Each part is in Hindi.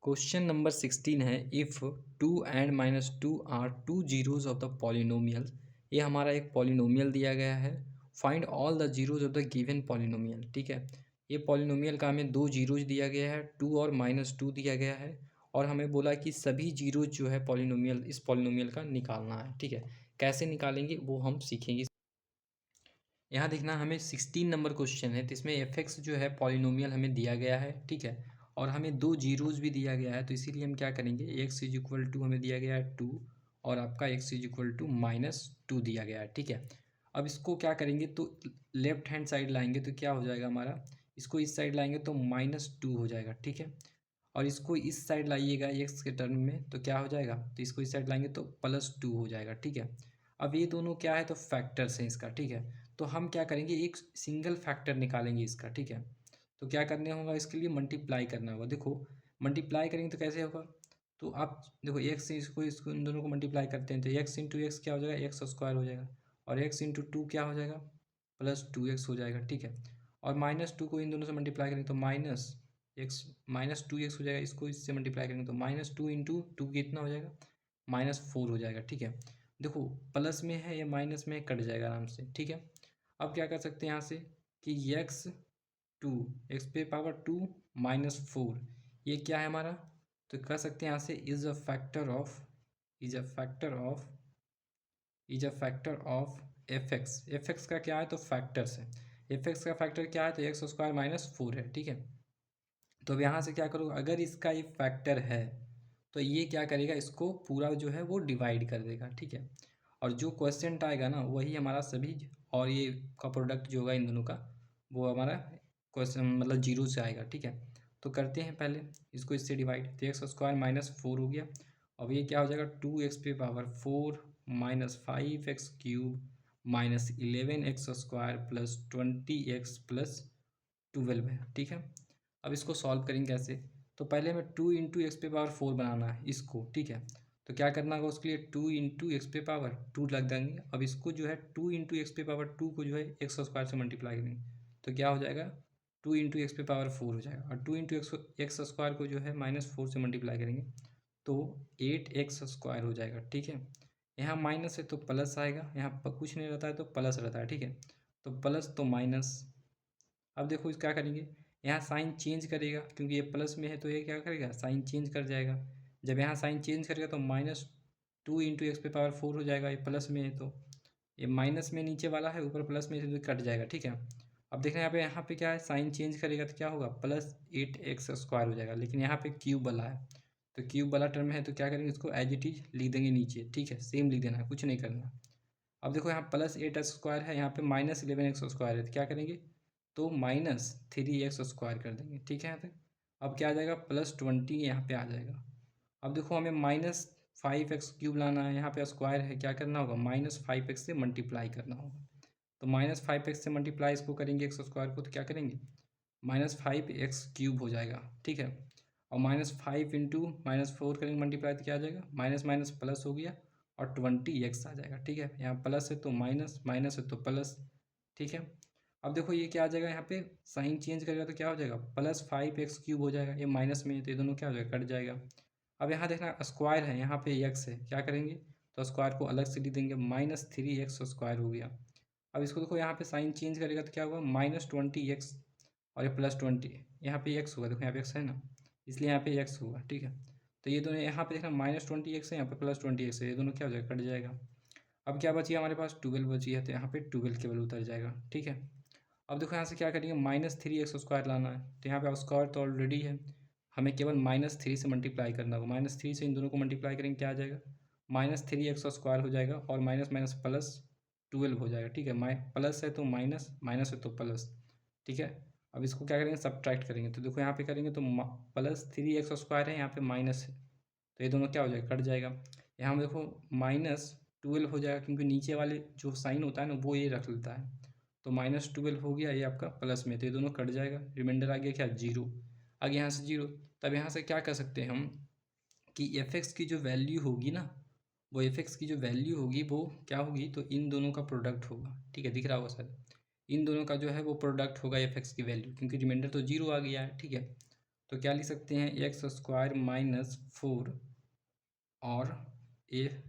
क्वेश्चन नंबर 16 है if 2 and -2 are two zeros of the polynomial. ये हमारा एक पॉलिनोमियल दिया गया है। Find all the zeros of the given polynomial. ठीक है, ये पॉलिनोमियल का हमें दो जीरोज दिया गया है, 2 और -2 दिया गया है, और हमें बोला कि सभी जीरोज जो है पॉलिनोमियल इस पॉलिनोमियल का निकालना है। ठीक है, कैसे निकालेंगे वो हम सीखेंगे। यहाँ देखना, हमें 16 नंबर क्वेश्चन है, तो इसमें एफ जो है पॉलिनोमियल हमें दिया गया है। ठीक है, और हमें दो जीरोज भी दिया गया है, तो इसीलिए हम क्या करेंगे, एक्स इज इक्वल टू हमें दिया गया है 2 और आपका एक्स इज इक्वल टू -2 दिया गया है। ठीक है, अब इसको क्या करेंगे, तो लेफ्ट हैंड साइड लाएंगे तो क्या हो जाएगा हमारा, इसको इस साइड लाएंगे तो -2 हो जाएगा। ठीक है, और इसको इस साइड लाइएगा एक्स के टर्म में तो क्या हो जाएगा, तो इसको इस साइड लाएंगे तो +2 हो जाएगा। ठीक है, अब ये दोनों क्या है, तो फैक्टर्स हैं इसका। ठीक है, तो हम क्या करेंगे, एक सिंगल फैक्टर निकालेंगे इसका। ठीक है, तो क्या करने होगा, इसके लिए मल्टीप्लाई करना होगा। देखो मल्टीप्लाई करेंगे तो कैसे होगा, तो आप देखो एक्स से इसको इन दोनों को मल्टीप्लाई करते हैं तो एक्स इंटू एक्स क्या हो जाएगा, एक्स स्क्वायर हो जाएगा, और एक्स इंटू टू क्या हो जाएगा, +2x हो जाएगा। ठीक है, और -2 को इन दोनों से मल्टीप्लाई करेंगे तो -2x हो जाएगा, इसको इससे मल्टीप्लाई करेंगे तो -2 इंटू टू कितना हो जाएगा, -4 हो जाएगा। ठीक है, देखो प्लस में है या माइनस में है, कट जाएगा आराम से। ठीक है, अब क्या कर सकते हैं यहाँ से कि एक्स पे पावर 2 -4 ये क्या है हमारा, तो कह सकते हैं यहाँ से is a factor of F x का क्या है, तो फैक्टर्स है। एफ एक्स का फैक्टर क्या है, तो x² -4 है। ठीक है, तो अब यहाँ से क्या करूँ, अगर इसका ये फैक्टर है तो ये क्या करेगा, इसको पूरा जो है वो डिवाइड कर देगा। ठीक है, और जो क्वेश्चन आएगा ना वही हमारा सभी और ये का प्रोडक्ट जो होगा इन दोनों का वो हमारा क्वेश्चन मतलब जीरो से आएगा। ठीक है, तो करते हैं पहले इसको इससे डिवाइड, तो x² -4 हो गया। अब ये क्या हो जाएगा, 2x पे पावर 4 -5x³ -11x² +20x +12 है। ठीक है, अब इसको सॉल्व करेंगे कैसे, तो पहले हमें 2 इंटू एक्स पे पावर 4 बनाना है इसको। ठीक है, तो क्या करना होगा उसके लिए 2 इंटू एक्स पे पावर 2 लग देंगे। अब इसको जो है 2 इंटू एक्स पे पावर 2 को जो है x² से मल्टीप्लाई करेंगे तो क्या हो जाएगा, 2 इंटू एक्स पे पावर 4 हो जाएगा, और 2 इंटू एक्स² को जो है -4 से मल्टीप्लाई करेंगे तो 8x² हो जाएगा। ठीक है, यहाँ माइनस है तो प्लस आएगा, यहाँ पर कुछ नहीं रहता है तो प्लस रहता है। ठीक है, तो प्लस तो माइनस। अब देखो इस क्या करेंगे, यहाँ साइन चेंज करेगा क्योंकि ये प्लस में है तो ये क्या करेगा, साइन चेंज कर जाएगा। जब यहाँ साइन चेंज करेगा तो -2 इंटू एक्स पे पावर 4 हो जाएगा, ये प्लस में है तो ये माइनस में नीचे वाला है, ऊपर प्लस में है तो कट जाएगा। ठीक है, अब देखना यहाँ पे क्या है, साइन चेंज करेगा तो क्या होगा, +8x² हो जाएगा, लेकिन यहाँ पे क्यूब वाला है तो क्यूब वाला टर्म है तो क्या करेंगे, इसको एज इट इज लिख देंगे नीचे। ठीक है, सेम लिख देना है, कुछ नहीं करना। अब देखो यहाँ +8x² है, यहाँ पे -11x² है तो क्या करेंगे, तो -3x² कर देंगे। ठीक है, यहाँ पे अब क्या आ जाएगा, +20 यहाँ पे आ जाएगा। अब देखो हमें -5x³ लाना है, यहाँ पे स्क्वायर है, क्या करना होगा, -5x से मल्टीप्लाई करना होगा। तो -5x से मल्टीप्लाई इसको करेंगे x² को तो क्या करेंगे, -5x³ हो जाएगा। ठीक है, और -5 इंटू -4 करेंगे मल्टीप्लाई तो क्या आ जाएगा, माइनस माइनस प्लस हो गया और 20x आ जाएगा। ठीक है, यहाँ प्लस है तो माइनस, माइनस है तो प्लस। ठीक है, अब देखो ये क्या आ जाएगा, यहाँ पे साइन चेंज करेगा तो क्या हो जाएगा, +5x³ हो जाएगा, ये माइनस में है तो ये दोनों क्या हो जाएगा, कट जाएगा। अब यहाँ देखना स्क्वायर है, यहाँ पे x है, क्या करेंगे, तो स्क्वायर को अलग से लिख देंगे, -3x² हो गया। अब इसको देखो यहाँ पे साइन चेंज करेगा तो क्या होगा, -20x और ये +20, यहाँ पे x होगा, देखो यहाँ पे x है ना इसलिए यहाँ पे x होगा। ठीक है, तो ये दोनों यहाँ पे देखना -20x है, यहाँ पे +20x है, ये दोनों क्या हो जाएगा, कट जाएगा। अब क्या बची हमारे पास, 12 बची है तो यहाँ पे 12 केवल उतर जाएगा। ठीक है, अब देखो यहाँ से क्या करेंगे, -3x² लाना है तो यहाँ पे स्क्वायर तो ऑलरेडी है, हमें केवल -3 से मल्टीप्लाई करना होगा। -3 से इन दोनों को मल्टीप्लाई करेंगे क्या आ जाएगा, -3x² हो जाएगा और माइनस माइनस +12 हो जाएगा। ठीक है, प्लस है तो माइनस, माइनस है तो प्लस। ठीक है, अब इसको क्या करेंगे, सब्ट्रैक्ट करेंगे तो देखो यहाँ पे करेंगे तो +3x² है, यहाँ पे माइनस है तो ये दोनों क्या हो जाएगा, कट जाएगा। यहाँ में देखो -12 हो जाएगा क्योंकि नीचे वाले जो साइन होता है ना वो ये रख लेता है, तो -12 हो गया, ये आपका प्लस में तो ये दोनों कट जाएगा, रिमाइंडर आ गया क्या, 0 आ गया, यहाँ से 0। तब यहाँ से क्या कर सकते हैं हम कि f(x) की जो वैल्यू होगी ना, वो f(x) की जो वैल्यू होगी वो क्या होगी, तो इन दोनों का प्रोडक्ट होगा। ठीक है, दिख रहा होगा सर, इन दोनों का जो है वो प्रोडक्ट होगा f(x) की वैल्यू, क्योंकि रिमाइंडर तो 0 आ गया है। ठीक है, तो क्या लिख सकते हैं, एक्स स्क्वायर माइनस 4 और ए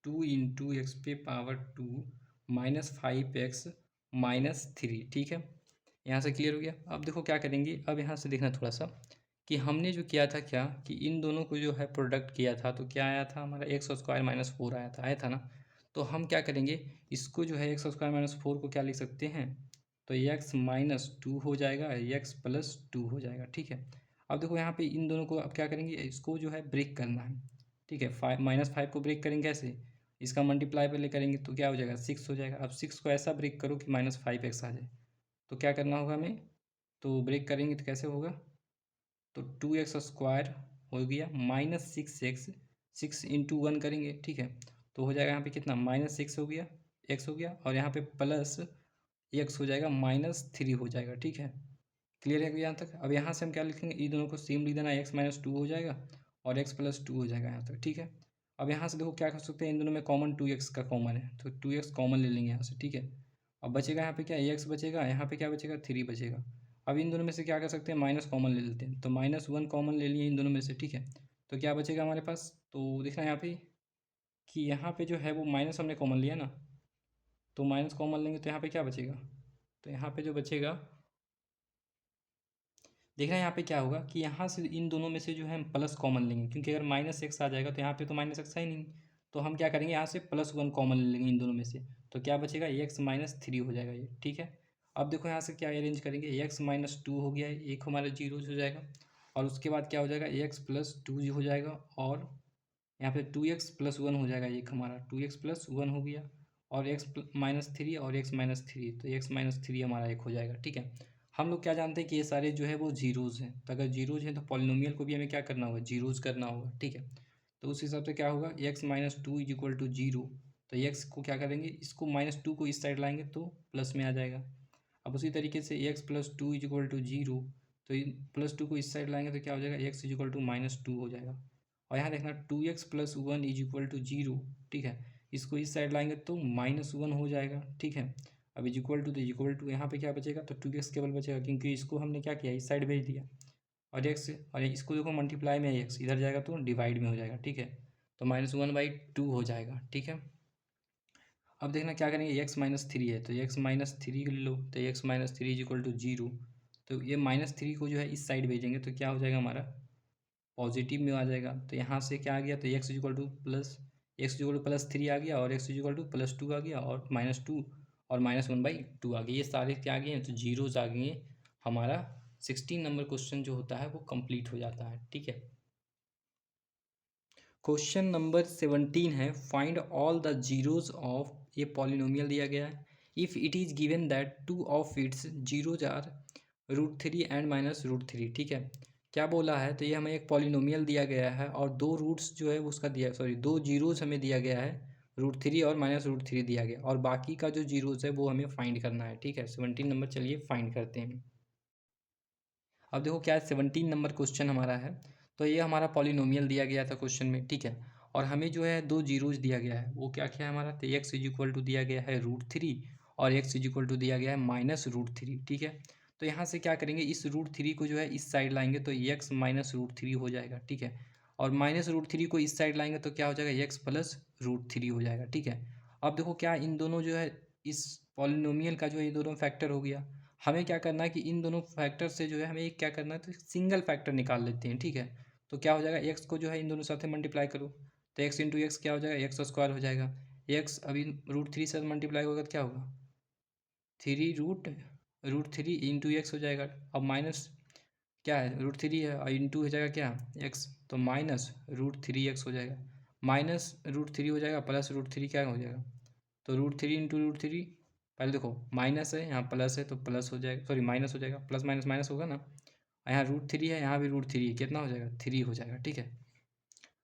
2 इंटू एक्स पे पावर 2 माइनस 5x माइनस 3, ठीक है। यहाँ से क्लियर हो गया। अब देखो क्या करेंगे, अब यहाँ से देखना थोड़ा सा कि हमने जो किया था क्या कि इन दोनों को जो है प्रोडक्ट किया था तो क्या आया था हमारा, एक्स स्क्वायर माइनस 4 आया था ना। तो हम क्या करेंगे, इसको जो है एक्स स्क्वायर माइनस 4 को क्या लिख सकते हैं, तो एक्स माइनस 2 हो जाएगा, एक्स प्लस 2 हो जाएगा, ठीक है। अब देखो यहाँ पे इन दोनों को अब क्या करेंगे, इसको जो है ब्रेक करना है, ठीक है। -5 को ब्रेक करेंगे कैसे, इसका मल्टीप्लाई पहले करेंगे तो क्या हो जाएगा, 6 हो जाएगा। अब 6 को ऐसा ब्रेक करो कि -5x आ जाए। तो क्या करना होगा हमें, तो ब्रेक करेंगे तो कैसे होगा, तो 2x स्क्वायर हो गया माइनस 6x, 6 इंटू 1 करेंगे, ठीक है। तो हो जाएगा यहाँ पे कितना, -6 हो गया, x हो गया, और यहाँ पे प्लस x हो जाएगा -3 हो जाएगा, ठीक है। क्लियर है यहाँ तक। अब यहाँ से हम क्या लिखेंगे, ये दोनों को सेम लिख देना, x माइनस 2 हो जाएगा और x प्लस 2 हो जाएगा यहाँ तक, ठीक है। अब यहाँ से देखो क्या कर सकते हैं, इन दोनों में कॉमन 2x का कॉमन है तो 2x कॉमन ले लेंगे यहाँ से, ठीक है। अब बचेगा यहाँ पे क्या, x बचेगा, यहाँ पे क्या बचेगा, 3 बचेगा। अब इन दोनों में से क्या कर सकते हैं, माइनस कॉमन ले लेते हैं, तो -1 कॉमन ले लिए इन दोनों में से, ठीक है। तो क्या बचेगा हमारे पास, तो देखना यहाँ पे कि यहाँ पे जो है वो माइनस हमने कॉमन लिया ना, तो माइनस कॉमन लेंगे तो यहाँ पे क्या बचेगा, तो यहाँ पे जो बचेगा, देखना यहाँ पे क्या होगा कि यहाँ से इन दोनों में से जो है हम प्लस कॉमन लेंगे, क्योंकि अगर -x आ जाएगा तो यहाँ पे तो -x है ही नहीं। तो हम क्या करेंगे, यहाँ से +1 कॉमन ले लेंगे इन दोनों में से, तो क्या बचेगा, x माइनस 3 हो जाएगा ये, ठीक है। अब देखो यहाँ से क्या अरेंज करेंगे, x माइनस 2 हो गया है, एक हमारा जीरो हो जाएगा, और उसके बाद क्या हो जाएगा, x प्लस 2 हो जाएगा, और यहाँ पे 2x प्लस 1 हो जाएगा, एक हमारा 2x प्लस 1 हो गया, और x माइनस 3 और x माइनस 3, तो x माइनस 3 हमारा एक हो जाएगा, ठीक है। हम लोग क्या जानते हैं कि ये सारे जो है वो जीरोज़ हैं, तो अगर जीरोज़ हैं तो पॉलिनोमियल को भी हमें क्या करना होगा, जीरोज़ करना होगा, ठीक है। तो उस हिसाब से क्या होगा, x minus 2 is equal to 0, तो x को क्या करेंगे, इसको -2 को इस साइड लाएंगे तो प्लस में आ जाएगा। अब उसी तरीके से x plus 2 is equal to 0, तो +2 को इस साइड लाएंगे तो क्या हो जाएगा, x इज इक्वल टू -2 हो जाएगा। और यहाँ देखना 2x plus 1 is equal to 0, ठीक है। इसको इस साइड लाएंगे तो -1 हो जाएगा, ठीक है। अब इज इक्वल टू, तो इज इक्वल टू यहाँ पे क्या बचेगा, तो 2x केवल बचेगा, क्योंकि इसको हमने क्या किया, इस साइड भेज दिया, और x, और इसको देखो मल्टीप्लाई में x इधर जाएगा तो डिवाइड में हो जाएगा, ठीक है। तो -1/2 हो जाएगा, ठीक है। अब देखना क्या करेंगे, x माइनस 3 है तो x माइनस 3 ले लो, तो x minus 3 is equal to 0, तो ये -3 को जो है इस साइड भेजेंगे तो क्या हो जाएगा हमारा, पॉजिटिव में आ जाएगा। तो यहाँ से क्या आ गया, तो x इक्वल टू +3 आ गया, और x इक्वल टू +2 आ गया, और -2 और -1/2 आ गया, ये सारे क्या आ गए हैं, तो जीरोज आ गए। हमारा 16 नंबर क्वेश्चन जो होता है वो कंप्लीट हो जाता है, ठीक है। क्वेश्चन नंबर 17 है, find all the zeros of a polynomial दिया गया है, if it is given that 2 of its zeros are √3 and -√3, ठीक है। क्या बोला है, तो ये हमें एक पॉलिनोमियल दिया गया है और दो रूट्स जो है उसका दिया, सॉरी दो जीरोज हमें दिया गया है, √3 और -√3 दिया गया, और बाकी का जो जीरोज है वो हमें फाइंड करना है, ठीक है। 17 नंबर, चलिए फाइंड करते हैं। अब देखो क्या है, 17 नंबर क्वेश्चन हमारा है, तो ये हमारा पॉलिनोमियल दिया गया था क्वेश्चन में, ठीक है। और हमें जो है दो जीरोज दिया गया है, वो क्या क्या है हमारा, तो x इज इक्वल टू दिया गया है √3 और x इज इक्वल टू दिया गया है -√3, ठीक है। तो यहाँ से क्या करेंगे, इस √3 को जो है इस साइड लाएंगे तो x -√3 हो जाएगा, ठीक है। और -√3 को इस साइड लाएंगे तो क्या हो जाएगा, x प्लस √3 हो जाएगा, ठीक है। अब देखो क्या इन दोनों जो है इस पॉलिनोमियल का जो ये दोनों फैक्टर हो गया, हमें क्या करना है कि इन दोनों फैक्टर से जो है हमें एक क्या करना है, तो सिंगल फैक्टर निकाल लेते हैं, ठीक है। तो क्या हो जाएगा, एक्स को जो है इन दोनों साथ मल्टीप्लाई करो, तो एक्स इंटू एक्स क्या हो जाएगा, एक्स स्क्वायर हो जाएगा। एक्स अभी √3 से मल्टीप्लाई होगा तो क्या होगा, 3√3 इंटू एक्स हो जाएगा। अब माइनस क्या है, √3 है और इंटू हो जाएगा क्या, एक्स, तो -√3x हो जाएगा, -√3 हो जाएगा, +√3 क्या हो जाएगा, तो √3 इंटू √3, पहले देखो माइनस है यहाँ प्लस है तो प्लस हो जाएगा, सॉरी माइनस हो जाएगा, प्लस माइनस माइनस होगा ना, यहाँ √3 है यहाँ भी √3 है, कितना हो जाएगा, 3 हो जाएगा, ठीक है।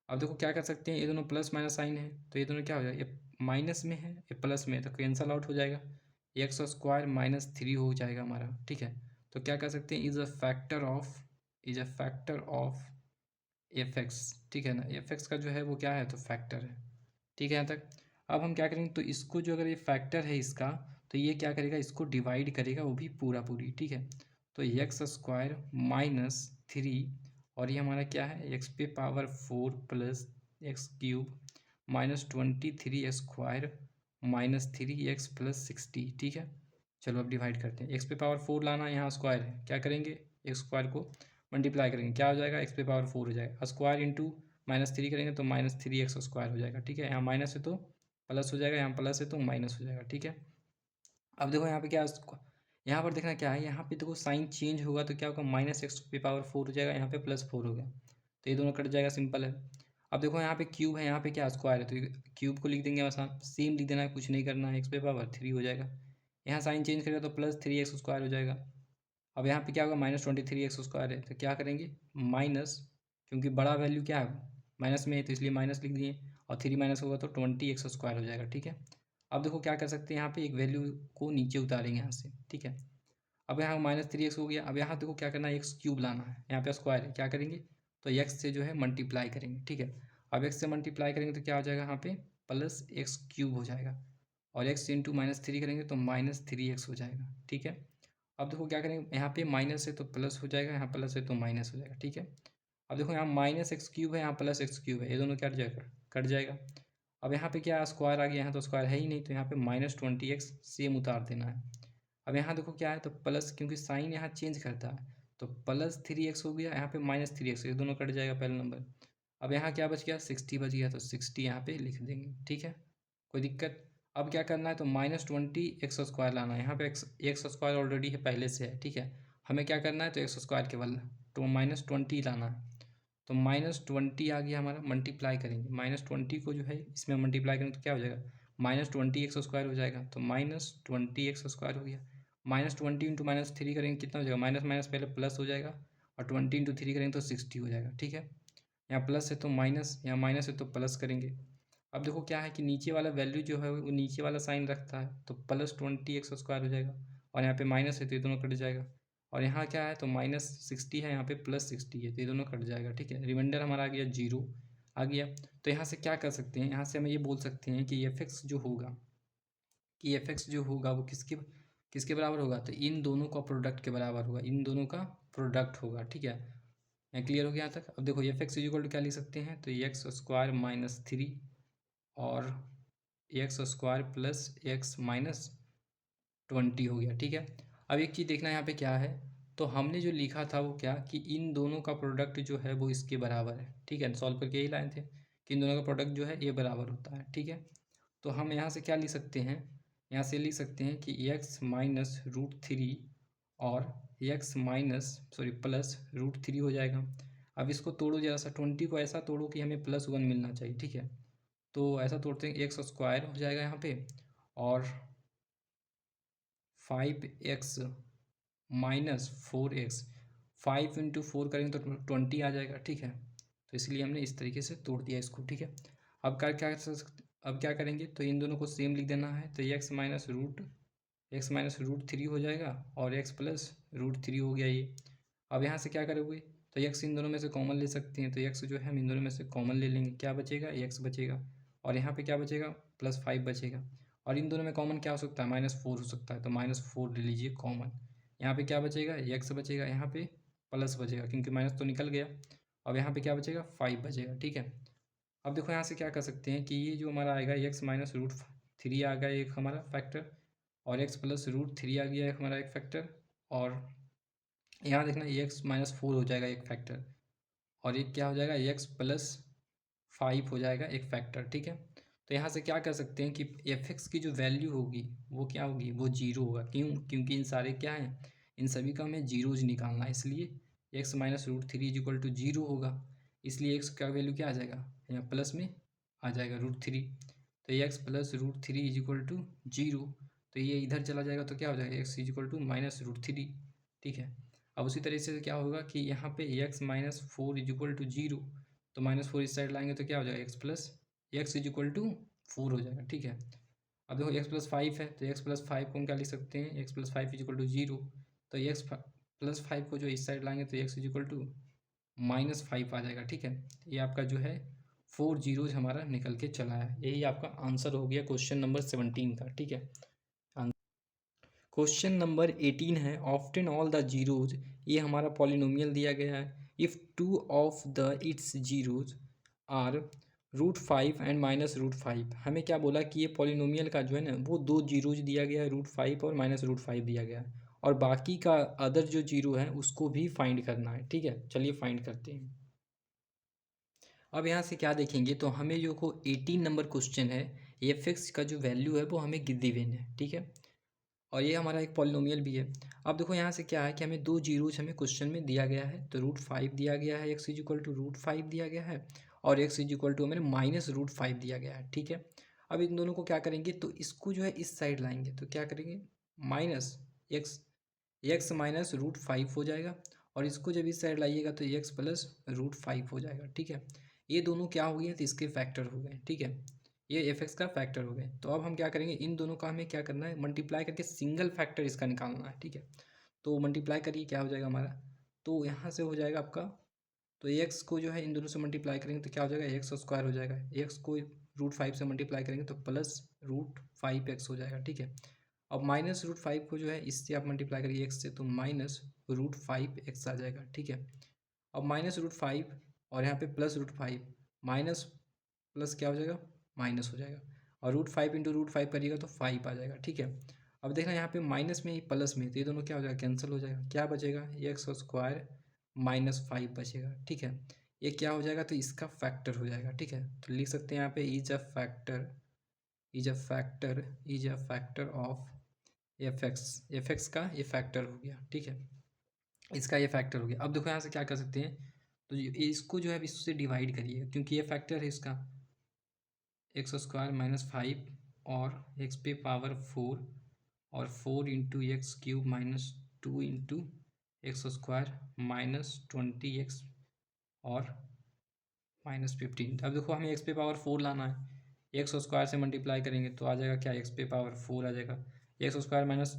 अब देखो क्या कर सकते हैं, ये दोनों प्लस माइनस साइन है तो ये दोनों क्या हो जाएगा, ये माइनस में है ये प्लस में है तो कैंसल आउट हो जाएगा, एक्स स्क्वायर -3 हो जाएगा हमारा, ठीक है। तो क्या कर सकते हैं, is a factor of F x, ठीक है ना, एफ एक्स का जो है वो क्या है, तो फैक्टर है, ठीक है यहाँ तक। अब हम क्या करेंगे, तो इसको जो अगर ये फैक्टर है इसका, तो ये क्या करेगा, इसको डिवाइड करेगा, वो भी पूरा पूरी, ठीक है। तो एक्स स्क्वायर -3 और ये हमारा क्या है, एक्स पे power 4 plus x cube minus 23 x² minus 3x plus 60। ठीक है, चलो अब डिवाइड करते हैं। एक्स पे पावर 4 लाना है, यहाँ स्क्वायर है, क्या करेंगे, एक्स स्क्वायर को मल्टीप्लाई करेंगे, क्या हो जाएगा, एक्स पे पावर 4 हो जाएगा, स्क्वायर इंटू -3 करेंगे तो -3x² हो जाएगा। ठीक है, यहाँ माइनस है तो प्लस हो जाएगा, यहाँ प्लस है तो माइनस हो जाएगा। ठीक है, अब देखो यहाँ पे क्या, यहाँ पर देखना क्या है, यहाँ पे देखो साइन चेंज होगा तो क्या होगा, -x पे पावर 4 हो जाएगा, यहाँ पे +4 हो गया, तो ये दोनों कट जाएगा, सिंपल है। अब देखो यहाँ पे क्यूब है, यहाँ पे क्या स्क्वायर है, तो क्यूब को लिख देंगे, बस सेम लिख देना है, कुछ नहीं करना है, एक्स पे पावर 3 हो जाएगा। यहाँ साइन चेंज करेगा तो +3x² हो जाएगा। अब यहाँ पे क्या होगा, -23x² है, तो क्या करेंगे, माइनस, क्योंकि बड़ा वैल्यू क्या है, माइनस में है, तो इसलिए माइनस लिख दिए, और 3 माइनस होगा तो 20x² हो जाएगा। ठीक है, अब देखो क्या कर सकते हैं, यहाँ पे एक वैल्यू को नीचे उतारेंगे यहाँ से। ठीक है, अब यहाँ -3x हो गया। अब यहाँ देखो क्या करना है, एक्स क्यूब लाना है, यहाँ पे स्क्वायर है, क्या करेंगे, तो एक्स से जो है मल्टीप्लाई करेंगे। ठीक है, अब एक्स से मल्टीप्लाई करेंगे तो क्या हो जाएगा, यहाँ पे +x³ हो जाएगा, और एक्स इंटू -3 करेंगे तो -3x हो जाएगा। ठीक है, अब देखो क्या करेंगे, यहाँ पे माइनस है तो प्लस हो जाएगा, यहाँ प्लस है तो माइनस हो जाएगा। ठीक है, अब देखो यहाँ -x³ है, यहाँ +x³ है, ये दोनों क्या जाएगा, कट जाएगा। अब यहाँ पे क्या स्क्वायर आ गया, यहाँ तो स्क्वायर है ही नहीं, तो यहाँ पे -20x सेम उतार देना है। अब यहाँ देखो क्या है, तो प्लस, क्योंकि साइन यहाँ चेंज करता है, तो +3x हो गया, यहाँ पे -3x, ये दोनों कट जाएगा पहला नंबर। अब यहाँ क्या बच गया, 60 बच गया, तो 60 यहाँ पे लिख देंगे। ठीक है, कोई दिक्कत। अब क्या करना है, तो -20x² लाना है, यहाँ पे x² ऑलरेडी है, पहले से है। ठीक है, हमें क्या करना है, तो x² केवल तो -20 लाना है, तो -20 आ गया हमारा, मल्टीप्लाई करेंगे, -20 को जो है इसमें मल्टीप्लाई करेंगे तो क्या हो जाएगा, -20x² हो जाएगा, तो -20x² हो गया। -20 इंटू -3 करेंगे कितना हो जाएगा, माइनस माइनस पहले प्लस हो जाएगा, और 20 इंटू 3 करेंगे तो 60 हो जाएगा। ठीक है, यहाँ प्लस है तो माइनस, यहाँ माइनस है तो प्लस करेंगे। अब देखो क्या है कि नीचे वाला वैल्यू जो है वो नीचे वाला साइन रखता है, तो +20x² हो जाएगा, और यहाँ पे माइनस है तो ये दोनों कट जाएगा, और यहाँ क्या है, तो -60 है, यहाँ पे +60 है, तो ये दोनों कट जाएगा। ठीक है, रिमाइंडर हमारा आ गया 0 आ गया। तो यहाँ से क्या कर सकते हैं, यहाँ से हम ये बोल सकते हैं कि एफ एक्स जो होगा वो किसके किसके बराबर होगा, तो इन दोनों का प्रोडक्ट के बराबर होगा, इन दोनों का प्रोडक्ट होगा। ठीक है, यहाँ क्लियर हो गया यहाँ तक। अब देखो एफ एक्स इक्वल टू क्या लिख सकते हैं, तो x² -3 और x² प्लस x -20 हो गया। ठीक है, अब एक चीज़ देखना यहाँ पे क्या है, तो हमने जो लिखा था वो क्या, कि इन दोनों का प्रोडक्ट जो है वो इसके बराबर है। ठीक है, सॉल्व करके यही लाए थे कि इन दोनों का प्रोडक्ट जो है ये बराबर होता है। ठीक है, तो हम यहाँ से क्या लिख सकते हैं, यहाँ से लिख सकते हैं कि x -√3 और x +√3 हो जाएगा। अब इसको तोड़ो जरा सा, 20 को ऐसा तोड़ो कि हमें +1 मिलना चाहिए। ठीक है, तो ऐसा तोड़ते हैं, x² हो जाएगा यहाँ पे, और 5x -4x, 5 इंटू 4 करेंगे तो 20 आ जाएगा। ठीक है, तो इसलिए हमने इस तरीके से तोड़ दिया इसको। ठीक है, अब अब क्या करेंगे, तो इन दोनों को सेम लिख देना है, तो x -√3 हो जाएगा, और x +√3 हो गया ये। अब यहाँ से क्या करोगे, तो x इन दोनों में से कॉमन ले सकते हैं, तो x जो है हम इन दोनों में से कॉमन ले लेंगे, क्या बचेगा, x बचेगा, और यहाँ पे क्या बचेगा, +5 बचेगा, और इन दोनों में कॉमन क्या हो सकता है, -4 हो सकता है, तो -4 ले लीजिए कॉमन। यहाँ पे क्या बचेगा, x बचेगा, यहाँ पे प्लस बचेगा, क्योंकि माइनस तो निकल गया। अब यहाँ पे क्या बचेगा, 5 बचेगा। ठीक है, अब देखो यहाँ से क्या कर सकते हैं कि ये जो हमारा आएगा x -√3 आ गया एक हमारा फैक्टर, और x +√3 आ गया एक हमारा एक फैक्टर, और यहाँ देखना x -4 हो जाएगा एक फैक्टर, और एक क्या हो जाएगा, x +5 हो जाएगा एक फैक्टर। ठीक है, तो यहाँ से क्या कर सकते हैं कि एफ एक्स की जो वैल्यू होगी वो क्या होगी, वो 0 होगा। क्यों, क्योंकि इन सारे क्या हैं, इन सभी का हमें जीरोज निकालना है, इसलिए x -√3 इक्वल टू 0 होगा, इसलिए x का वैल्यू क्या आ जाएगा, यहाँ प्लस में आ जाएगा √3, तो x +√3 इक्वल टू 0, तो ये इधर चला जाएगा तो क्या हो जाएगा, x इक्वल टू -√3। ठीक है, अब उसी तरीके से क्या होगा कि यहाँ पे x -4 इक्वल टू 0, तो -4 इस साइड लाएंगे तो क्या हो जाएगा, x इक्वल टू 4 हो जाएगा। ठीक है, अब देखो x +5 है, तो x +5 को हम क्या लिख सकते हैं, x +5 इक्वल टू 0, तो x +5 को जो इस साइड लाएंगे तो x इक्वल टू -5 आ जाएगा। ठीक है, ये आपका जो है 4 जीरोज हमारा निकल के चला है, यही आपका आंसर हो गया क्वेश्चन नंबर 17 का। ठीक है, क्वेश्चन नंबर 18 है, ऑफ्टन ऑल द जीरोज, ये हमारा पॉलिनोमियल दिया गया है, if two of the its zeros are √5 and -√5। हमें क्या बोला कि ये पॉलिनोमियल का जो है ना वो दो जीरोज दिया गया है, √5 और -√5 दिया गया है, और बाकी का अदर जो जीरो है उसको भी फाइंड करना है। ठीक है, चलिए फाइंड करते हैं। अब यहाँ से क्या देखेंगे तो हमें जो को 18 नंबर क्वेश्चन है, एफ एक्स का जो वैल्यू है वो हमें गिवन है। ठीक है, और ये हमारा एक पॉलिनोमियल भी है। अब देखो यहाँ से क्या है कि हमें दो जीरोज हमें क्वेश्चन में दिया गया है, तो √5 दिया गया है, एक्स इज इक्वल टू √5 दिया गया है, और एक्स इज इक्वल टू हमें -√5 दिया गया है। ठीक है, अब इन दोनों को क्या करेंगे तो इसको जो है इस साइड लाएंगे, तो क्या करेंगे माइनस एक्स, एक्स माइनस √5 हो जाएगा, और इसको जब इस साइड लाइएगा तो एक्स प्लस √5 हो जाएगा। ठीक है, ये दोनों क्या हो गए तो इसके फैक्टर हो गए। ठीक है, ये एफ एक्स का फैक्टर हो गए। तो अब हम क्या करेंगे, इन दोनों का हमें क्या करना है, मल्टीप्लाई करके सिंगल फैक्टर इसका निकालना है। ठीक है, तो मल्टीप्लाई करिए, क्या हो जाएगा हमारा, तो यहाँ से हो जाएगा आपका, तो एक्स को जो है इन दोनों से मल्टीप्लाई करेंगे तो क्या हो जाएगा, एक्स स्क्वायर हो जाएगा, एक्स को √5 से मल्टीप्लाई करेंगे तो प्लस √5x हो जाएगा। ठीक है, अब -√5 को जो है इससे आप मल्टीप्लाई करिए एक्स से, तो -√5x आ जाएगा। ठीक है, अब -√5 और यहाँ पे +√5, माइनस प्लस क्या हो जाएगा, माइनस हो जाएगा, और √5 इंटू √5 करिएगा तो 5 आ जाएगा। ठीक है, अब देखना यहाँ पे माइनस में ही प्लस में, तो ये दोनों क्या हो जाएगा, कैंसिल हो जाएगा, क्या बचेगा, एक्स स्क्वायर -5 बचेगा। ठीक है, ये क्या हो जाएगा तो इसका फैक्टर हो जाएगा। ठीक है, तो लिख सकते हैं यहाँ पे is a factor, is a factor, is a factor of F x का ये फैक्टर हो गया। ठीक है, इसका ये फैक्टर हो गया। अब देखो यहाँ से क्या कर सकते हैं, तो इसको जो है इससे डिवाइड करिए, क्योंकि ये फैक्टर है इसका, एक्स स्क्वायर -5 और एक्स पे पावर 4, और 4 into x cube -2 into x square -20x और -15। अब देखो हमें एक्स पे पावर 4 लाना है, एक्स स्क्वायर से मल्टीप्लाई करेंगे तो आ जाएगा क्या, एक्स पे पावर 4 आ जाएगा, x square minus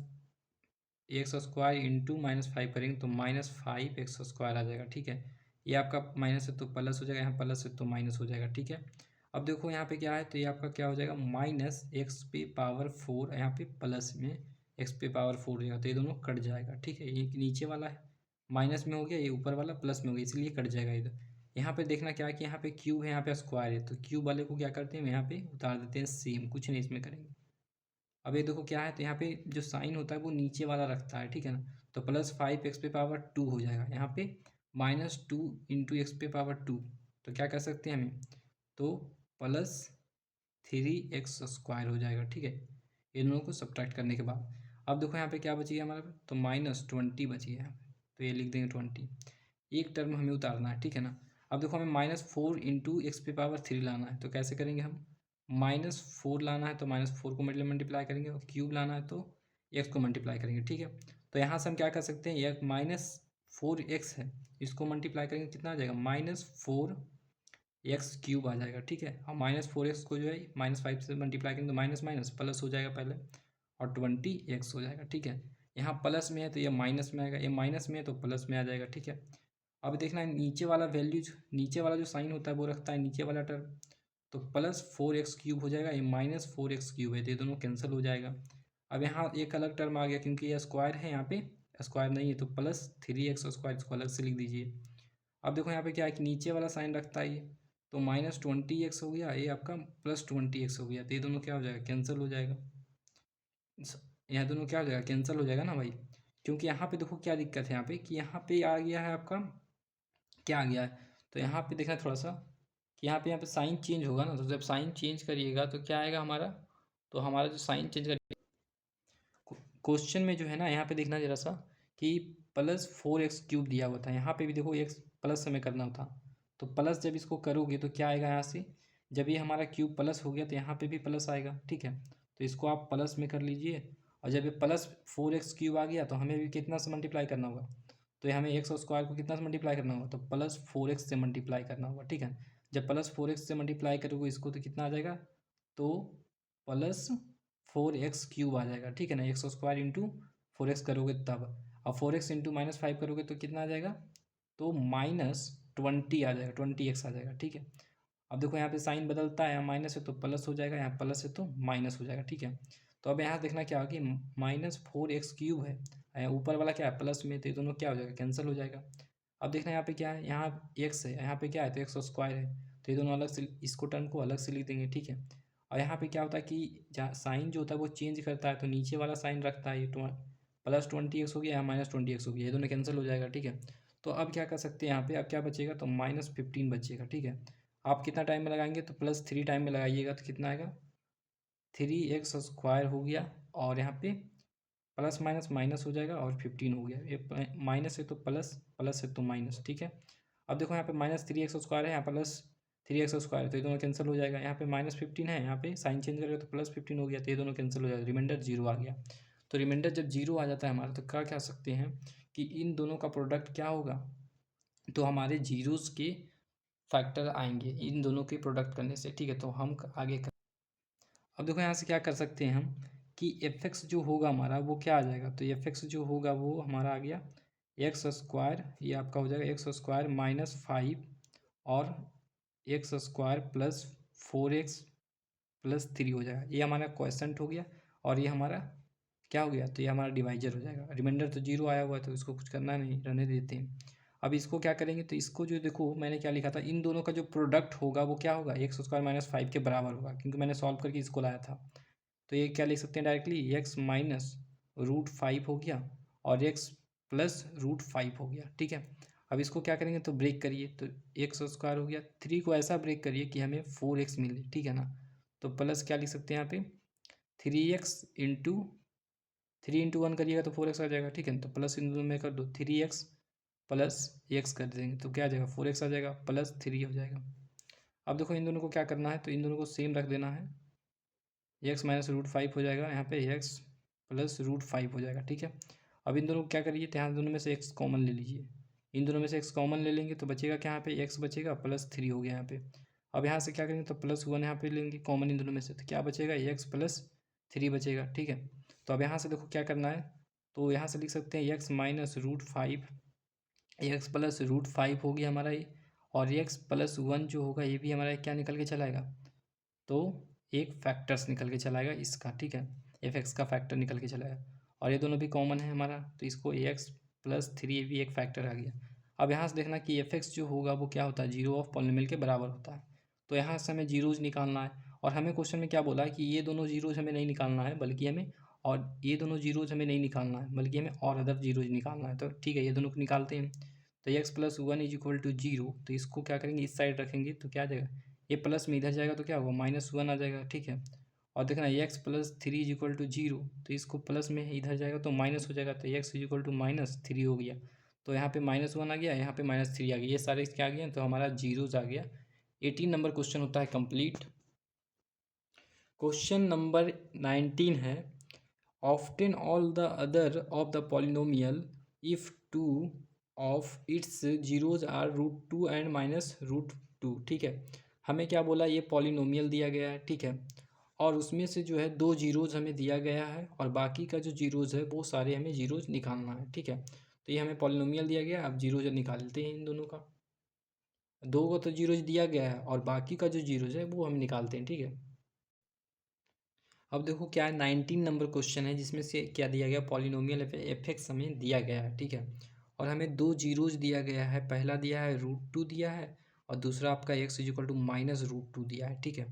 x square into -5 करेंगे तो -5x² आ जाएगा। ठीक है, ये आपका माइनस है तो प्लस हो जाएगा, यहाँ प्लस है तो माइनस हो जाएगा। ठीक है, अब देखो यहाँ पे क्या है, तो ये आपका क्या हो जाएगा, -x पे पावर 4, यहाँ पे प्लस में x पे पावर 4 हो जाएगा, तो ये दोनों कट जाएगा। ठीक है, ये नीचे वाला है माइनस में हो गया, ये ऊपर वाला प्लस में हो गया, इसलिए कट जाएगा इधर। यहाँ पे देखना क्या है कि यहाँ पे क्यूब है, यहाँ पे स्क्वायर है, तो क्यूब वाले को क्या करते हैं यहाँ पे उतार देते हैं सेम, कुछ नहीं इसमें करेंगे। अब ये देखो क्या है, तो यहाँ पे जो साइन होता है वो नीचे वाला रखता है। ठीक है ना, तो +5 एक्स पे पावर 2 हो जाएगा, यहाँ पे -2 इंटू एक्स पे पावर 2, तो क्या कर सकते हैं हमें, तो +3x² हो जाएगा। ठीक है, इन दोनों को सब्ट्रैक्ट करने के बाद अब देखो यहाँ पे क्या बची है हमारे पे, तो -20 बची है यहाँ पे, तो ये लिख देंगे 20, एक टर्म हमें उतारना है। ठीक है ना, अब देखो हमें -4 इंटू एक्स पे पावर 3 लाना है, तो कैसे करेंगे हम, -4 लाना है तो -4 को मल्टीप्लाई करेंगे, और क्यूब लाना है तो एक्स को मल्टीप्लाई करेंगे। ठीक है, तो यहाँ से हम क्या कर सकते हैं, यह -4x है, इसको मल्टीप्लाई करेंगे कितना आ जाएगा, -4x³ आ जाएगा। ठीक है, और -4x को जो है -5 से मल्टीप्लाई करेंगे तो माइनस माइनस प्लस हो जाएगा पहले, और 20x हो जाएगा। ठीक है, यहाँ प्लस में है तो ये माइनस में आएगा, ये माइनस में है तो प्लस में आ जाएगा। ठीक है, अब देखना है नीचे वाला वैल्यूज, नीचे वाला जो साइन होता है वो रखता है नीचे वाला टर्म, तो +4x³ हो जाएगा, ये -4x³ है, तो ये दोनों कैंसिल हो जाएगा। अब यहाँ एक अलग टर्म आ गया, क्योंकि ये स्क्वायर है, यहाँ पे स्क्वायर नहीं है, तो +3x², इसको अलग से लिख दीजिए। अब देखो यहाँ पे क्या है कि नीचे वाला साइन रखता है ये, तो -20x हो गया, ये आपका +20x हो गया, तो ये दोनों क्या हो जाएगा, कैंसिल हो जाएगा। यहाँ दोनों क्या हो जाएगा, कैंसिल हो जाएगा ना भाई, क्योंकि यहाँ पे देखो क्या दिक्कत है यहाँ पे, कि यहाँ पे आ गया है आपका, क्या आ गया है, तो यहाँ पे देखना थोड़ा सा कि यहाँ पे साइन चेंज होगा ना, तो जब साइन चेंज करिएगा तो क्या आएगा हमारा, तो हमारा जो साइन चेंज करिए क्वेश्चन में जो है ना, यहाँ पे देखना जरा सा कि +4x³ दिया हुआ था, यहाँ पे भी देखो x प्लस हमें करना था, तो प्लस जब इसको करोगे तो क्या आएगा यहाँ से, जब ये हमारा क्यूब प्लस हो गया तो यहाँ पे भी प्लस आएगा। ठीक है, तो इसको आप प्लस में कर लीजिए, और जब ये +4x³ आ गया तो हमें भी कितना से मल्टीप्लाई करना होगा, तो हमें x² को कितना से मल्टीप्लाई करना होगा, तो +4x से मल्टीप्लाई करना होगा। ठीक है, जब +4x से मल्टीप्लाई करोगे इसको तो कितना आ जाएगा, तो +4x³ आ जाएगा। ठीक है ना, x² इंटू 4x करोगे तब, अब 4x इंटू -5 करोगे तो कितना आ जाएगा, तो -20 आ जाएगा, 20x आ जाएगा। ठीक है, अब देखो यहाँ पे साइन बदलता है, यहाँ माइनस है तो प्लस हो जाएगा, यहाँ प्लस है तो माइनस हो जाएगा। ठीक है, तो अब यहाँ देखना क्या होगा कि -4x³ है, ऊपर वाला क्या है प्लस में, तो ये दोनों क्या हो जाएगा, कैंसिल हो जाएगा। अब देखना यहाँ पे क्या है, यहाँ एक्स है, यहाँ पे क्या है, तो एक्स स्क्वायर है, तो ये दोनों अलग से, इसको टर्म को अलग से लिख देंगे, ठीक है। और यहाँ पे क्या होता है कि जहाँ साइन जो होता है वो चेंज करता है, तो नीचे वाला साइन रखता है, ये +20x हो गया, यहाँ -20x हो गया, ये दोनों कैंसिल हो जाएगा, ठीक है। तो अब क्या कर सकते हैं यहाँ पे, अब क्या बचेगा, तो -15 बचेगा, ठीक है। आप कितना टाइम में लगाएंगे, तो +3 टाइम में लगाइएगा, तो कितना आएगा, 3x² हो गया, और यहाँ पे प्लस माइनस माइनस हो जाएगा, और 15 हो गया, ये माइनस है तो प्लस, प्लस है तो माइनस, ठीक है। अब देखो यहाँ पे -3x² है, यहाँ +3x² है, तो ये दोनों कैंसिल हो जाएगा, यहाँ पे -15 है, यहाँ पे साइन चेंज करेगा तो +15 हो गया, तो ये दोनों कैंसिल हो जाएगा, रिमाइंडर 0 आ गया। तो रिमाइंडर जब 0 आ जाता है हमारा, तो क्या कह सकते हैं कि इन दोनों का प्रोडक्ट क्या होगा, तो हमारे जीरोज़ के फैक्टर आएंगे इन दोनों के प्रोडक्ट करने से, ठीक है। तो हम आगे अब देखो यहाँ से क्या कर सकते हैं हम कि एफ एक्स जो होगा हमारा वो क्या आ जाएगा, तो एफ एक्स जो होगा वो हमारा आ गया x², ये आपका हो जाएगा x² -5 और x² +4x +3 हो जाएगा, ये हमारा क्वेश्चंट हो गया। और ये हमारा क्या हो गया, तो ये हमारा डिवाइजर हो जाएगा। रिमाइंडर तो 0 आया हुआ है, तो इसको कुछ करना नहीं, रहने देते हैं। अब इसको क्या करेंगे, तो इसको जो देखो मैंने क्या लिखा था, इन दोनों का जो प्रोडक्ट होगा वो क्या होगा, x² -5 के बराबर होगा, क्योंकि मैंने सॉल्व करके इसको लाया था। तो ये क्या लिख सकते हैं डायरेक्टली, x -√5 हो गया और x +√5 हो गया, ठीक है। अब इसको क्या करेंगे, तो ब्रेक करिए, तो x² हो गया, 3 को ऐसा ब्रेक करिए कि हमें 4x मिले, ठीक है ना। तो प्लस क्या लिख सकते हैं यहाँ पे, 3x इंटू 3 × 1 करिएगा तो 4x आ जाएगा, ठीक है। तो प्लस इन दोनों में कर दो, 3x + x कर देंगे तो क्या आ जाएगा, 4x आ जाएगा, +3 हो जाएगा। अब देखो इन दोनों को क्या करना है, तो इन दोनों को सेम रख देना है, x -√5 हो जाएगा, यहाँ पे x +√5 हो जाएगा, ठीक है। अब इन दोनों को क्या करिए, तो यहाँ दोनों में से x कॉमन ले लीजिए, इन दोनों में से x कॉमन ले लेंगे तो बचेगा क्या, यहाँ पे x बचेगा +3 हो गया यहाँ पे। अब यहाँ से क्या करेंगे, तो +1 यहाँ पे लेंगे कॉमन इन दोनों में से, तो क्या बचेगा, x +3 बचेगा, ठीक है। तो अब यहाँ से देखो क्या करना है, तो यहाँ से लिख सकते हैं x -√5, x +√5 हो गया हमारा ये, और x +1 जो होगा ये भी हमारा क्या निकल के चलाएगा, तो एक फैक्टर्स निकल के चलाएगा इसका, ठीक है, एफ एक्स का फैक्टर निकल के चलाएगा, और ये दोनों भी कॉमन है हमारा, तो इसको x +3 भी एक फैक्टर आ गया। अब यहाँ से देखना कि एफ एक्स जो होगा वो क्या होता है, 0 ऑफ पॉलिनोमियल के बराबर होता है, तो यहाँ से हमें जीरोज निकालना है। और हमें क्वेश्चन में क्या बोला है कि ये दोनों जीरोज हमें नहीं निकालना है, बल्कि हमें, और ये दोनों जीरोज हमें नहीं निकालना है, बल्कि हमें और अदर जीरोज निकालना है, तो ठीक है ये दोनों को निकालते हैं। तो x +1 = 0, तो इसको क्या करेंगे, इस साइड रखेंगे तो क्या आ जाएगा, ये प्लस में इधर जाएगा तो क्या होगा, -1 आ जाएगा, ठीक है। और देखना x +3 = 0, तो इसको प्लस में इधर जाएगा तो माइनस हो जाएगा, तो x =-3 हो गया, तो यहाँ पे -1 आ गया, यहाँ पे -3 आ गया, ये सारे क्या आ गए, तो हमारा जीरोज आ गया। 18 नंबर क्वेश्चन होता है कंप्लीट। क्वेश्चन नंबर 19 है, often all the other of the polynomial if two of its zeros are √2 and -√2, ठीक है। हमें क्या बोला, ये पॉलिनोमियल दिया गया है, ठीक है, और उसमें से जो है 2 जीरोज हमें दिया गया है, और बाकी का जो जीरोज है वो सारे हमें जीरोज निकालना है, ठीक है। तो ये हमें पॉलिनोमियल दिया गया, अब जीरोज निकालते हैं इन दोनों का, 2 को तो जीरोज दिया गया है और बाकी का जो जीरोज है वो हम निकालते हैं, ठीक है। अब देखो क्या है, 19 नंबर क्वेश्चन है, जिसमें से क्या दिया गया, पॉलिनोमियल एफ एक्स हमें दिया गया है, ठीक है, और हमें 2 जीरोज दिया गया है, पहला दिया है √2 दिया है, और दूसरा आपका x = -√2 दिया है, ठीक है।